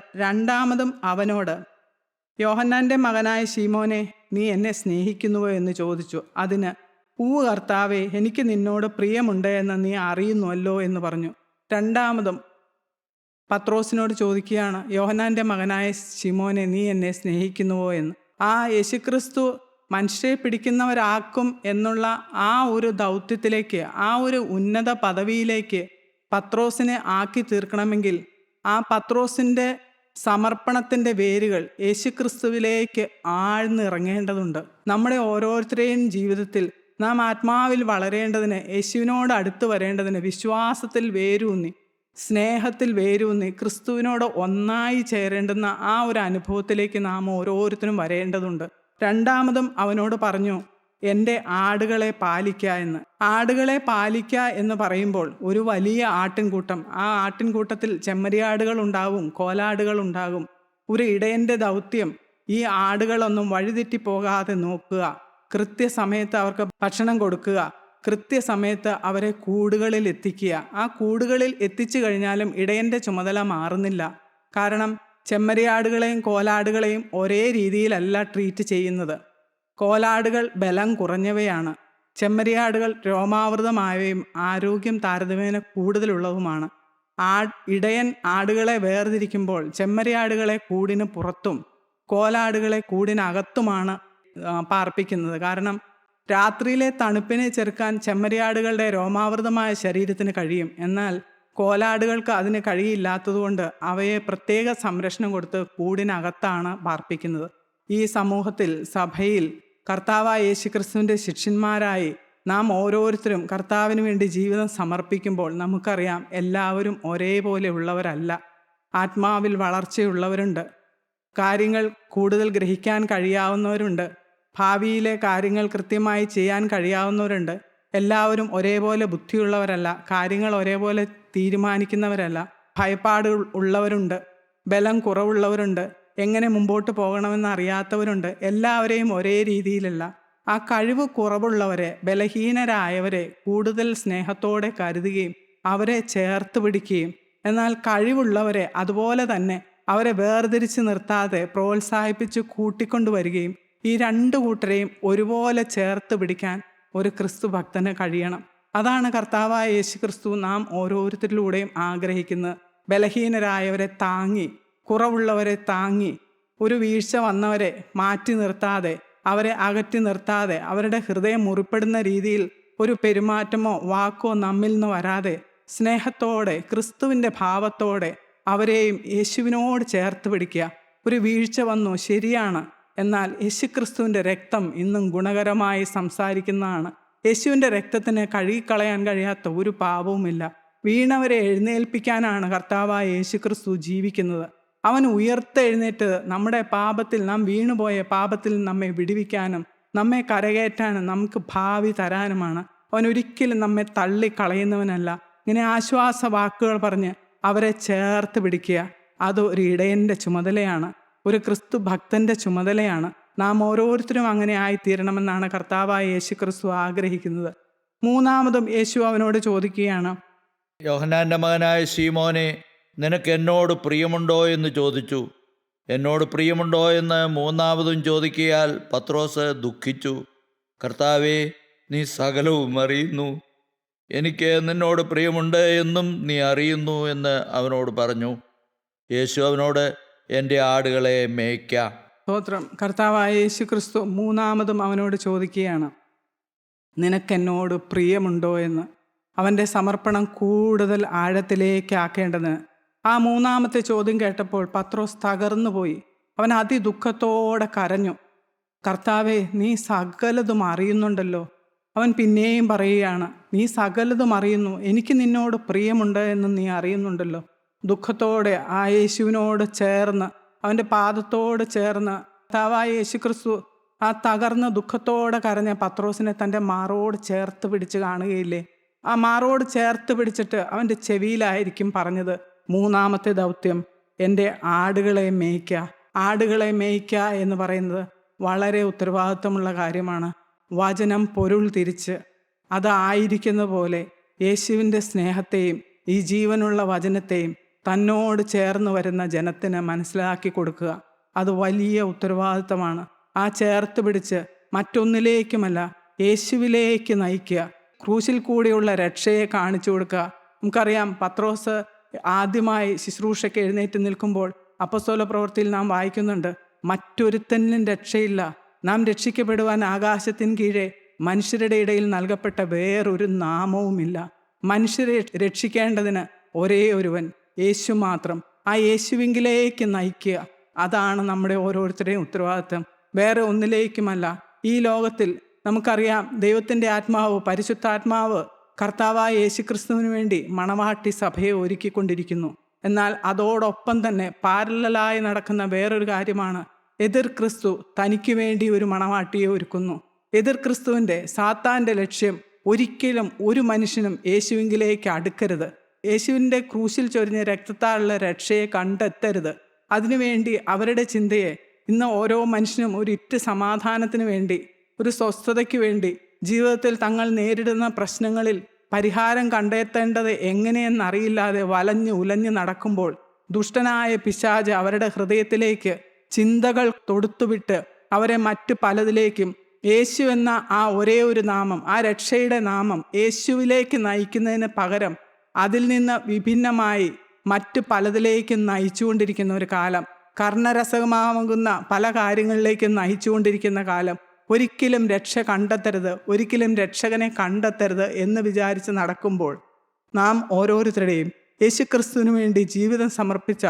യോഹന്നാൻ്റെ മകനായ ശീമോനെ, നീ എന്നെ സ്നേഹിക്കുന്നുവോ എന്ന് ചോദിച്ചു. അതിന്, ഉവ്വ് കർത്താവേ, എനിക്ക് നിന്നോട് പ്രിയമുണ്ട് എന്ന് നീ അറിയുന്നുവല്ലോ എന്ന് പറഞ്ഞു. രണ്ടാമതും പത്രോസിനോട് ചോദിക്കുകയാണ്, യോഹന്നാൻ്റെ മകനായ ശിമോനെ, നീ എന്നെ സ്നേഹിക്കുന്നുവോ എന്ന്. യേശുക്രിസ്തു മനുഷ്യരെ പിടിക്കുന്നവരാക്കും എന്നുള്ള ആ ഒരു ദൗത്യത്തിലേക്ക്, ആ ഒരു ഉന്നത പദവിയിലേക്ക് പത്രോസിനെ ആക്കി തീർക്കണമെങ്കിൽ ആ പത്രോസിൻ്റെ സമർപ്പണത്തിൻ്റെ വേരുകൾ യേശുക്രിസ്തുവിലേക്ക് ആഴ്ന്നിറങ്ങേണ്ടതുണ്ട്. നമ്മുടെ ഓരോരുത്തരുടെയും ജീവിതത്തിൽ നാം ആത്മാവിൽ വളരേണ്ടതിന്, യേശുവിനോട് അടുത്ത് വരേണ്ടതിന്, വിശ്വാസത്തിൽ വേരൂന്നി, സ്നേഹത്തിൽ വേരൂന്നി, ക്രിസ്തുവിനോട് ഒന്നായി ചേരേണ്ടുന്ന ആ ഒരു അനുഭവത്തിലേക്ക് നാം ഓരോരുത്തരും വരേണ്ടതുണ്ട്. രണ്ടാമതും അവനോട് പറഞ്ഞു, എൻ്റെ ആടുകളെ പാലിക്ക എന്ന്. ആടുകളെ പാലിക്ക എന്ന് പറയുമ്പോൾ ഒരു വലിയ ആട്ടിൻകൂട്ടം, ആ ആട്ടിൻകൂട്ടത്തിൽ ചെമ്മരിയാടുകൾ ഉണ്ടാവും, കോലാടുകൾ ഉണ്ടാകും. ഒരു ഇടയൻ്റെ ദൗത്യം ഈ ആടുകളൊന്നും വഴിതെറ്റിപ്പോകാതെ നോക്കുക, കൃത്യസമയത്ത് അവർക്ക് ഭക്ഷണം കൊടുക്കുക, കൃത്യസമയത്ത് അവരെ കൂടുകളിൽ എത്തിക്കുക. ആ കൂടുകളിൽ എത്തിച്ചു കഴിഞ്ഞാലും ഇടയൻ്റെ ചുമതല മാറുന്നില്ല. കാരണം ചെമ്മരിയാടുകളെയും കോലാടുകളെയും ഒരേ രീതിയിലല്ല ട്രീറ്റ് ചെയ്യുന്നത്. കോലാടുകൾ ബലം കുറഞ്ഞവയാണ്, ചെമ്മരിയാടുകൾ രോമാവൃതമായവയും ആരോഗ്യം താരതമ്യേന കൂടുതലുള്ളതുമാണ്. ഇടയൻ ആടുകളെ വേർതിരിക്കുമ്പോൾ ചെമ്മരിയാടുകളെ കൂടിന് പുറത്തും കോലാടുകളെ കൂടിനകത്തുമാണ് പാർപ്പിക്കുന്നത്. കാരണം രാത്രിയിലെ തണുപ്പിനെ ചെറുക്കാൻ ചെമ്മരിയാടുകളുടെ രോമാവൃതമായ ശരീരത്തിന് കഴിയും. എന്നാൽ കോലാടുകൾക്ക് അതിന് കഴിയില്ലാത്തതുകൊണ്ട് അവയെ പ്രത്യേക സംരക്ഷണം കൊടുത്ത് കൂടിനകത്താണ് പാർപ്പിക്കുന്നത്. ഈ സമൂഹത്തിൽ, സഭയിൽ കർത്താവായ യേശുക്രിസ്തുവിൻ്റെ ശിഷ്യന്മാരായി നാം ഓരോരുത്തരും കർത്താവിന് വേണ്ടി ജീവിതം സമർപ്പിക്കുമ്പോൾ നമുക്കറിയാം, എല്ലാവരും ഒരേപോലെ ഉള്ളവരല്ല. ആത്മാവിൽ വളർച്ചയുള്ളവരുണ്ട്, കാര്യങ്ങൾ കൂടുതൽ ഗ്രഹിക്കാൻ കഴിയാവുന്നവരുണ്ട്, ഭാവിയിലെ കാര്യങ്ങൾ കൃത്യമായി ചെയ്യാൻ കഴിയാവുന്നവരുണ്ട്. എല്ലാവരും ഒരേപോലെ ബുദ്ധിയുള്ളവരല്ല, കാര്യങ്ങൾ ഒരേപോലെ തീരുമാനിക്കുന്നവരല്ല. ഭയപ്പാട് ഉള്ളവരുണ്ട്, ബലം കുറവുള്ളവരുണ്ട്, എങ്ങനെ മുമ്പോട്ട് പോകണമെന്ന് അറിയാത്തവരുണ്ട്. എല്ലാവരെയും ഒരേ രീതിയിലല്ല. ആ കഴിവ് കുറവുള്ളവരെ, ബലഹീനരായവരെ കൂടുതൽ സ്നേഹത്തോടെ കരുതുകയും അവരെ ചേർത്ത് പിടിക്കുകയും, എന്നാൽ കഴിവുള്ളവരെ അതുപോലെ തന്നെ അവരെ വേർതിരിച്ച് നിർത്താതെ പ്രോത്സാഹിപ്പിച്ച് കൂട്ടിക്കൊണ്ടുവരികയും, ഈ രണ്ടു കൂട്ടരെയും ഒരുപോലെ ചേർത്ത് പിടിക്കാൻ ഒരു ക്രിസ്തു ഭക്തന് കഴിയണം. അതാണ് കർത്താവായ യേശു ക്രിസ്തു നാം ഓരോരുത്തരിലൂടെയും ആഗ്രഹിക്കുന്നത്. ബലഹീനരായവരെ താങ്ങി, കുറവുള്ളവരെ താങ്ങി, ഒരു വീഴ്ച വന്നവരെ മാറ്റി നിർത്താതെ, അവരെ അകറ്റി നിർത്താതെ, അവരുടെ ഹൃദയം മുറിപ്പെടുന്ന രീതിയിൽ ഒരു പെരുമാറ്റമോ വാക്കോ നമ്മിൽ നിന്ന് വരാതെ സ്നേഹത്തോടെ, ക്രിസ്തുവിൻ്റെ ഭാവത്തോടെ അവരെയും യേശുവിനോട് ചേർത്ത് പിടിക്കുക. ഒരു വീഴ്ച വന്നു, ശരിയാണ്, എന്നാൽ യേശുക്രിസ്തുവിൻ്റെ രക്തം ഇന്നും ഗുണകരമായി സംസാരിക്കുന്നതാണ്. യേശുവിൻ്റെ രക്തത്തിന് കഴുകിക്കളയാൻ കഴിയാത്ത ഒരു പാപവുമില്ല. വീണവരെ എഴുന്നേൽപ്പിക്കാനാണ് കർത്താവായ യേശുക്രിസ്തു ജീവിക്കുന്നത്. അവൻ ഉയർത്തെഴുന്നേറ്റ് നമ്മുടെ പാപത്തിൽ, നാം വീണുപോയ പാപത്തിൽ നമ്മെ വിടുവിക്കാനും നമ്മെ കരകയറ്റാനും നമുക്ക് ഭാവി തരാനുമാണ്. അവൻ ഒരിക്കലും നമ്മെ തള്ളിക്കളയുന്നവനല്ല. ഇങ്ങനെ ആശ്വാസ വാക്കുകൾ പറഞ്ഞ് അവരെ ചേർത്ത് പിടിക്കുക, അത് ഒരു ഇടയൻ്റെ ചുമതലയാണ്, ഒരു ക്രിസ്തു ഭക്തൻ്റെ ചുമതലയാണ്. നാം ഓരോരുത്തരും അങ്ങനെ ആയിത്തീരണമെന്നാണ് കർത്താവായ യേശു ക്രിസ്തു ആഗ്രഹിക്കുന്നത്. മൂന്നാമതും യേശു അവനോട് ചോദിക്കുകയാണ്, യോഹന്നാൻ്റെ മകനായ ശീമോനെ, നിനക്ക് എന്നോട് പ്രിയമുണ്ടോ എന്ന് ചോദിച്ചു. എന്നോട് പ്രിയമുണ്ടോ എന്ന് മൂന്നാമതും ചോദിക്കയാൽ പത്രോസ് ദുഃഖിച്ചു. കർത്താവേ, നീ സകലവും അറിയുന്നു, എനിക്ക് നിന്നോട് പ്രിയമുണ്ട് എന്നും നീ അറിയുന്നു എന്ന് അവനോട് പറഞ്ഞു. യേശു അവനോട്, എൻ്റെ ആടുകളെ മേയ്ക്ക. സ്തോത്രം. കർത്താവായ യേശു ക്രിസ്തു മൂന്നാമതും അവനോട് ചോദിക്കുകയാണ്, നിനക്കെന്നോട് പ്രിയമുണ്ടോ എന്ന്. അവൻ്റെ സമർപ്പണം കൂടുതൽ ആഴത്തിലേക്ക് ആക്കേണ്ടതിന്. ആ മൂന്നാമത്തെ ചോദ്യം കേട്ടപ്പോൾ പത്രോസ് തകർന്നു പോയി. അവൻ അതിദുഃഖത്തോടെ കരഞ്ഞു. കർത്താവേ, നീ സകലതും അറിയുന്നുണ്ടല്ലോ. അവൻ പിന്നെയും പറയുകയാണ്, നീ സകലതും അറിയുന്നു, എനിക്ക് നിന്നോട് പ്രിയമുണ്ട് എന്ന് നീ അറിയുന്നുണ്ടല്ലോ. ദുഃഖത്തോടെ ആ യേശുവിനോട് ചേർന്ന്, അവൻ്റെ പാദത്തോട് ചേർന്ന് കർത്താവായ യേശു ക്രിസ്തു ആ തകർന്ന് ദുഃഖത്തോടെ കരഞ്ഞ പത്രോസിനെ തൻ്റെ മാറോട് ചേർത്ത് പിടിച്ച് കാണുകയില്ലേ? ആ മാറോട് ചേർത്ത് പിടിച്ചിട്ട് അവൻ്റെ ചെവിയിലായിരിക്കും പറഞ്ഞത്, മൂന്നാമത്തെ ദൗത്യം, എൻ്റെ ആടുകളെ മേയ്ക്കുക. ആടുകളെ മേയ്ക്കുക എന്ന് പറയുന്നത് വളരെ ഉത്തരവാദിത്വമുള്ള കാര്യമാണ്. വചനം പൊരുൾ തിരിച്ച് അതായിരിക്കുന്ന പോലെ യേശുവിൻ്റെ സ്നേഹത്തെയും ഈ ജീവനുള്ള വചനത്തെയും തന്നോട് ചേർന്ന് വരുന്ന ജനത്തിന് മനസ്സിലാക്കി കൊടുക്കുക. അത് വലിയ ഉത്തരവാദിത്തമാണ്. ആ ചേർത്ത് പിടിച്ച് മറ്റൊന്നിലേക്കുമല്ല യേശുവിലേക്ക് നയിക്കുക. ക്രൂശിൽ കൂടിയുള്ള രക്ഷയെ കാണിച്ചു കൊടുക്കുക. നമുക്കറിയാം, പത്രോസ് ആദ്യമായി ശുശ്രൂഷയ്ക്ക് എഴുന്നേറ്റ് നിൽക്കുമ്പോൾ അപ്പസ്തോല പ്രവൃത്തിയിൽ നാം വായിക്കുന്നുണ്ട്, മറ്റൊരുത്തനിലും രക്ഷയില്ല, നാം രക്ഷിക്കപ്പെടുവാൻ ആകാശത്തിന് കീഴെ മനുഷ്യരുടെ ഇടയിൽ നൽകപ്പെട്ട വേറൊരു നാമവുമില്ല. മനുഷ്യരെ രക്ഷിക്കേണ്ടതിന് ഒരേ ഒരുവൻ, യേശു മാത്രം. ആ യേശുവിങ്കിലേക്ക് നയിക്കുക, അതാണ് നമ്മുടെ ഓരോരുത്തരുടെയും ഉത്തരവാദിത്വം. വേറെ ഒന്നിലേക്കുമല്ല. ഈ ലോകത്തിൽ നമുക്കറിയാം, ദൈവത്തിൻ്റെ ആത്മാവ്, പരിശുദ്ധാത്മാവ് കർത്താവായ യേശുക്രിസ്തുവിന് വേണ്ടി മണവാട്ടി സഭയെ ഒരുക്കിക്കൊണ്ടിരിക്കുന്നു. എന്നാൽ അതോടൊപ്പം തന്നെ പാരലലായി നടക്കുന്ന വേറൊരു കാര്യമാണ്, എതിർ ക്രിസ്തു തനിക്ക് വേണ്ടി ഒരു മണവാട്ടിയെ ഒരുക്കുന്നു. എതിർ ക്രിസ്തുവിൻ്റെ, സാത്താൻ്റെ ലക്ഷ്യം ഒരിക്കലും ഒരു മനുഷ്യനും യേശുവിങ്കിലേക്ക് അടുക്കരുത്. യേശുവിൻ്റെ ക്രൂശിൽ ചൊരിഞ്ഞ രക്തത്താലുള്ള രക്ഷയെ കണ്ടെത്തരുത്. അതിനുവേണ്ടി അവരുടെ ചിന്തയെ ഇന്ന് ഓരോ മനുഷ്യനും ഒരു ഇറ്റ് സമാധാനത്തിന് വേണ്ടി, ഒരു സ്വസ്ഥതയ്ക്ക് വേണ്ടി, ജീവിതത്തിൽ തങ്ങൾ നേരിടുന്ന പ്രശ്നങ്ങളിൽ പരിഹാരം കണ്ടെത്തേണ്ടത് എങ്ങനെയെന്നറിയില്ലാതെ വലഞ്ഞു ഉലഞ്ഞു നടക്കുമ്പോൾ ദുഷ്ടനായ പിശാച് അവരുടെ ഹൃദയത്തിലേക്ക് ചിന്തകൾ തൊടുത്തുവിട്ട് അവരെ മറ്റു പലതിലേക്കും യേശു എന്ന ആ ഒരേ ഒരു നാമം, ആ രക്ഷയുടെ നാമം യേശുവിലേക്ക് നയിക്കുന്നതിന് പകരം അതിൽ നിന്ന് വിഭിന്നമായി മറ്റു പലതിലേക്കും നയിച്ചുകൊണ്ടിരിക്കുന്ന ഒരു കാലം, കർണരസമാകുന്ന പല കാര്യങ്ങളിലേക്കും നയിച്ചുകൊണ്ടിരിക്കുന്ന കാലം. ഒരിക്കലും രക്ഷ കണ്ടെത്തരുത്, ഒരിക്കലും രക്ഷകനെ കണ്ടെത്തരുത് എന്ന് വിചാരിച്ച് നടക്കുമ്പോൾ നാം ഓരോരുത്തരുടെയും, യേശുക്രിസ്തുവിന് വേണ്ടി ജീവിതം സമർപ്പിച്ച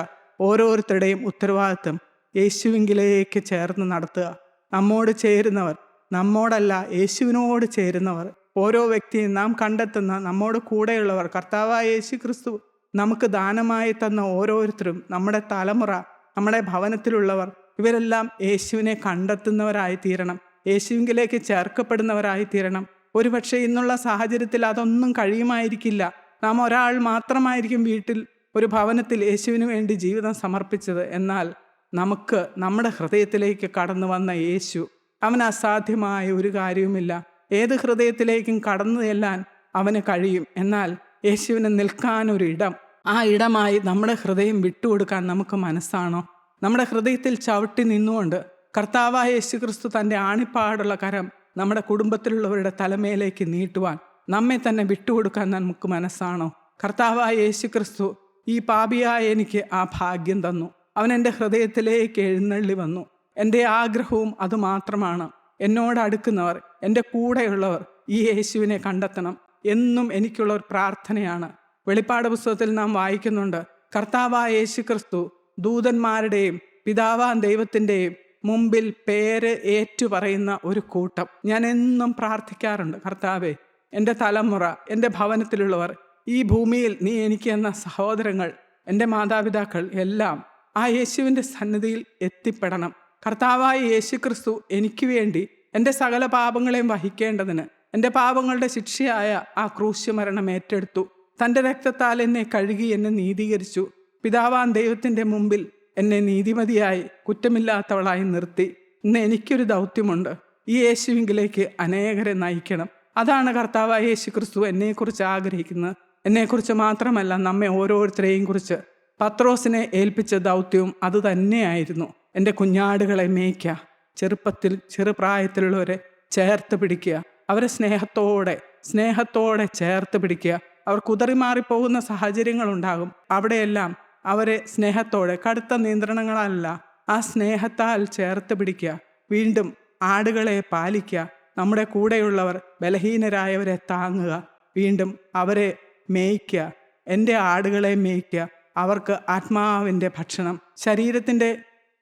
ഓരോരുത്തരുടെയും ഉത്തരവാദിത്വം യേശുവിങ്കിലേക്ക് ചേർന്ന് നടത്തുക. നമ്മോട് ചേരുന്നവർ, നമ്മോടല്ല യേശുവിനോട് ചേരുന്നവർ, ഓരോ വ്യക്തിയും നാം കണ്ടെത്തുന്ന നമ്മോട് കൂടെയുള്ളവർ, കർത്താവായ യേശുക്രിസ്തു നമുക്ക് ദാനമായി തന്ന ഓരോരുത്തരും, നമ്മുടെ തലമുറ, നമ്മുടെ ഭവനത്തിലുള്ളവർ, ഇവരെല്ലാം യേശുവിനെ കണ്ടെത്തുന്നവരായി തീരണം, യേശുവിങ്കിലേക്ക് ചേർക്കപ്പെടുന്നവരായി തീരണം. ഒരുപക്ഷെ ഇന്നുള്ള സാഹചര്യത്തിൽ അതൊന്നും കഴിയുമായിരിക്കില്ല. നാം ഒരാൾ മാത്രമായിരിക്കും വീട്ടിൽ, ഒരു ഭവനത്തിൽ യേശുവിന് വേണ്ടി ജീവിതം സമർപ്പിച്ചത്. എന്നാൽ നമുക്ക് നമ്മുടെ ഹൃദയത്തിലേക്ക് കടന്നു വന്ന യേശു, അവന് അസാധ്യമായ ഒരു കാര്യവുമില്ല. ഏത് ഹൃദയത്തിലേക്കും കടന്നു ചെല്ലാൻ അവന് കഴിയും. എന്നാൽ യേശുവിന് നിൽക്കാനൊരിടം, ആ ഇടമായി നമ്മുടെ ഹൃദയം വിട്ടുകൊടുക്കാൻ നമുക്ക് മനസ്സാണോ? നമ്മുടെ ഹൃദയത്തിൽ ചവിട്ടി നിന്നുകൊണ്ട് കർത്താവായ യേശുക്രിസ്തു തൻ്റെ ആണിപ്പാടുള്ള കരം നമ്മുടെ കുടുംബത്തിലുള്ളവരുടെ തലമേലേക്ക് നീട്ടുവാൻ നമ്മെ തന്നെ വിട്ടുകൊടുക്കാൻ നമുക്ക് മനസ്സാണോ? കർത്താവായ യേശുക്രിസ്തു ഈ പാപിയായ എനിക്ക് ആ ഭാഗ്യം തന്നു. അവൻ എൻ്റെ ഹൃദയത്തിലേക്ക് എഴുന്നള്ളി വന്നു. എൻ്റെ ആഗ്രഹവും അതുമാത്രമാണ്. എന്നോട് അടുക്കുന്നവർ, എൻ്റെ കൂടെയുള്ളവർ ഈ യേശുവിനെ കണ്ടെത്തണം എന്നും എനിക്കുള്ള ഒരു പ്രാർത്ഥനയാണ്. വെളിപ്പാട് പുസ്തകത്തിൽ നാം വായിക്കുന്നുണ്ട്, കർത്താവായ യേശുക്രിസ്തു ദൂതന്മാരുടെയും പിതാവാൻ ദൈവത്തിൻ്റെയും മുമ്പിൽ പേര് ഏറ്റുപറയുന്ന ഒരു കൂട്ടം. ഞാൻ എന്നും പ്രാർത്ഥിക്കാറുണ്ട്, കർത്താവേ, എൻ്റെ തലമുറ, എൻ്റെ ഭവനത്തിലുള്ളവർ, ഈ ഭൂമിയിൽ നീ എനിക്ക് എന്ന സഹോദരങ്ങൾ, എൻ്റെ മാതാപിതാക്കൾ എല്ലാം ആ യേശുവിൻ്റെ സന്നിധിയിൽ എത്തിപ്പെടണം. കർത്താവായ യേശുക്രിസ്തു എനിക്ക് വേണ്ടി എൻ്റെ സകല പാപങ്ങളെയും വഹിക്കേണ്ടതിന് എൻ്റെ പാപങ്ങളുടെ ശിക്ഷയായ ആ ക്രൂശ് മരണം ഏറ്റെടുത്തു. തൻ്റെ രക്തത്താൽ എന്നെ കഴുകി എന്നെ നീതീകരിച്ചു. പിതാവാൻ ദൈവത്തിൻ്റെ മുമ്പിൽ എന്നെ നീതിമതിയായി കുറ്റമില്ലാത്തവളായി നിർത്തി. ഇന്ന് എനിക്കൊരു ദൗത്യമുണ്ട്, ഈ യേശുവിങ്കിലേക്ക് അനേകരെ നയിക്കണം. അതാണ് കർത്താവായ യേശുക്രിസ്തു എന്നെക്കുറിച്ച് ആഗ്രഹിക്കുന്നത്. എന്നെക്കുറിച്ച് മാത്രമല്ല, നമ്മെ ഓരോരുത്തരെയും കുറിച്ച് പത്രോസിനെ ഏൽപ്പിച്ച ദൗത്യവും അതുതന്നെയായിരുന്നു. എൻ്റെ കുഞ്ഞാടുകളെ മേയ്ക്കുക, ചെറുപ്പത്തിൽ ചെറുപ്രായത്തിലുള്ളവരെ ചേർത്ത് പിടിക്കുക, അവരെ സ്നേഹത്തോടെ ചേർത്ത് പിടിക്കുക. അവർ കുതറിമാറിപ്പോകുന്ന സാഹചര്യങ്ങളുണ്ടാകും. അവിടെയെല്ലാം അവരെ സ്നേഹത്തോടെ, കടുത്ത നിയന്ത്രണങ്ങളല്ല, ആ സ്നേഹത്താൽ ചേർത്ത് പിടിക്കുക. വീണ്ടും ആടുകളെ പാലിക്കുക. നമ്മുടെ കൂടെയുള്ളവർ ബലഹീനരായവരെ താങ്ങുക. വീണ്ടും അവരെ മേയ്ക്കുക. എൻ്റെ ആടുകളെ മേയ്ക്കുക. അവർക്ക് ആത്മാവിൻ്റെ ഭക്ഷണം, ശരീരത്തിൻ്റെ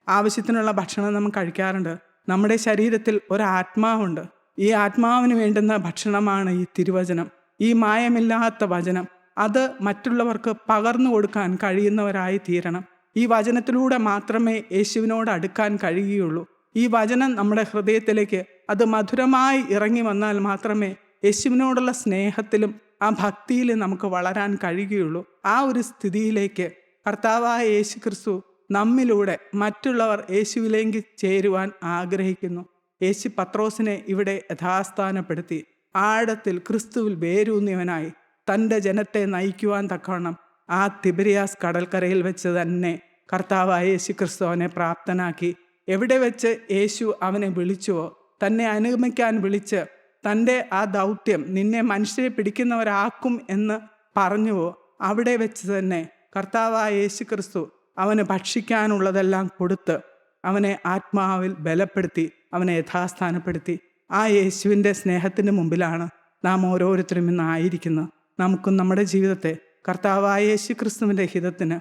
ആവശ്യത്തിനുള്ള ഭക്ഷണം നമ്മൾ കഴിക്കാറുണ്ട്. നമ്മുടെ ശരീരത്തിൽ ഒരാത്മാവുണ്ട്. ഈ ആത്മാവിന് വേണ്ടുന്ന ഭക്ഷണമാണ് ഈ തിരുവചനം, ഈ മായമില്ലാത്ത വചനം. അത് മറ്റുള്ളവർക്ക് പകർന്നു കൊടുക്കാൻ കഴിയുന്നവരായി തീരണം. ഈ വചനത്തിലൂടെ മാത്രമേ യേശുവിനോട് അടുക്കാൻ കഴിയുകയുള്ളൂ. ഈ വചനം നമ്മുടെ ഹൃദയത്തിലേക്ക് അത് മധുരമായി ഇറങ്ങി വന്നാൽ മാത്രമേ യേശുവിനോടുള്ള സ്നേഹത്തിലും ആ ഭക്തിയിലും നമുക്ക് വളരാൻ കഴിയുകയുള്ളൂ. ആ ഒരു സ്ഥിതിയിലേക്ക് കർത്താവായ യേശുക്രിസ്തു നമ്മിലൂടെ മറ്റുള്ളവർ യേശുവിലേക്ക് ചേരുവാൻ ആഗ്രഹിക്കുന്നു. യേശു പത്രോസിനെ ഇവിടെ യഥാസ്ഥാനപ്പെടുത്തി ആഴത്തിൽ ക്രിസ്തുവിൽ വേരൂന്നിയവനായി തൻ്റെ ജനത്തെ നയിക്കുവാൻ തക്കവണ്ണം ആ തിബരിയാസ് കടൽക്കരയിൽ വെച്ച് തന്നെ കർത്താവായ യേശു ക്രിസ്തു അവനെ പ്രാപ്തനാക്കി. എവിടെ വെച്ച് യേശു അവനെ വിളിച്ചുവോ, തന്നെ അനുഗമിക്കാൻ വിളിച്ച് തൻ്റെ ആ ദൗത്യം നിന്നെ മനുഷ്യരെ പിടിക്കുന്നവരാക്കും എന്ന് പറഞ്ഞുവോ, അവിടെ വെച്ച് തന്നെ കർത്താവായ യേശു ക്രിസ്തു അവന് ഭക്ഷിക്കാനുള്ളതെല്ലാം കൊടുത്ത് അവനെ ആത്മാവിൽ ബലപ്പെടുത്തി, അവനെ യഥാസ്ഥാനപ്പെടുത്തി. ആ യേശുവിൻ്റെ സ്നേഹത്തിന് മുമ്പിലാണ് നാം ഓരോരുത്തരും ഇന്ന് ആയിരിക്കുന്നത്. നമുക്കും നമ്മുടെ ജീവിതത്തെ കർത്താവായ യേശു ക്രിസ്തുവിൻ്റെ ഹിതത്തിന്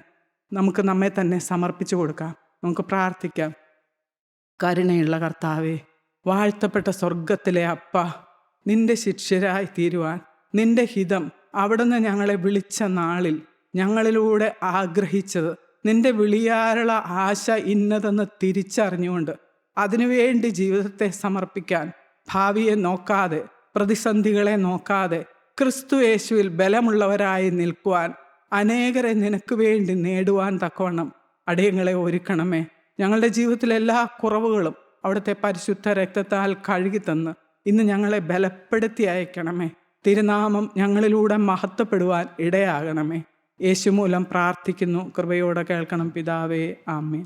നമുക്ക് നമ്മെ തന്നെ സമർപ്പിച്ചു കൊടുക്കാം. നമുക്ക് പ്രാർത്ഥിക്കാം. കരുണയുള്ള കർത്താവേ, വാഴ്ത്തപ്പെട്ട സ്വർഗത്തിലെ അപ്പ, നിന്റെ ശിഷ്യരായി തീരുവാൻ നിന്റെ ഹിതം അവിടുന്ന് ഞങ്ങളെ വിളിച്ച നാളിൽ ഞങ്ങളിലൂടെ ആഗ്രഹിച്ചത്, നിന്റെ വിളിയാലുള്ള ആശ ഇന്നതെന്ന് തിരിച്ചറിഞ്ഞുകൊണ്ട് അതിനുവേണ്ടി ജീവിതത്തെ സമർപ്പിക്കാൻ, ഭാവിയെ നോക്കാതെ പ്രതിസന്ധികളെ നോക്കാതെ ക്രിസ്തു യേശുവിൽ ബലമുള്ളവരായി നിൽക്കുവാൻ, അനേകരെ നിനക്ക് വേണ്ടി നേടുവാൻ തക്കവണ്ണം അടിയങ്ങളെ ഒരുക്കണമേ. ഞങ്ങളുടെ ജീവിതത്തിലെ എല്ലാ കുറവുകളും അവിടുത്തെ പരിശുദ്ധ രക്തത്താൽ കഴുകിത്തന്ന് ഇന്ന് ഞങ്ങളെ ബലപ്പെടുത്തി അയക്കണമേ. തിരുനാമം ഞങ്ങളിലൂടെ മഹത്വപ്പെടുവാൻ ഇടയാകണമേ. യേശു മൂലം പ്രാർത്ഥിക്കുന്നു. കൃപയോടെ കേൾക്കണം പിതാവേ. ആമേൻ.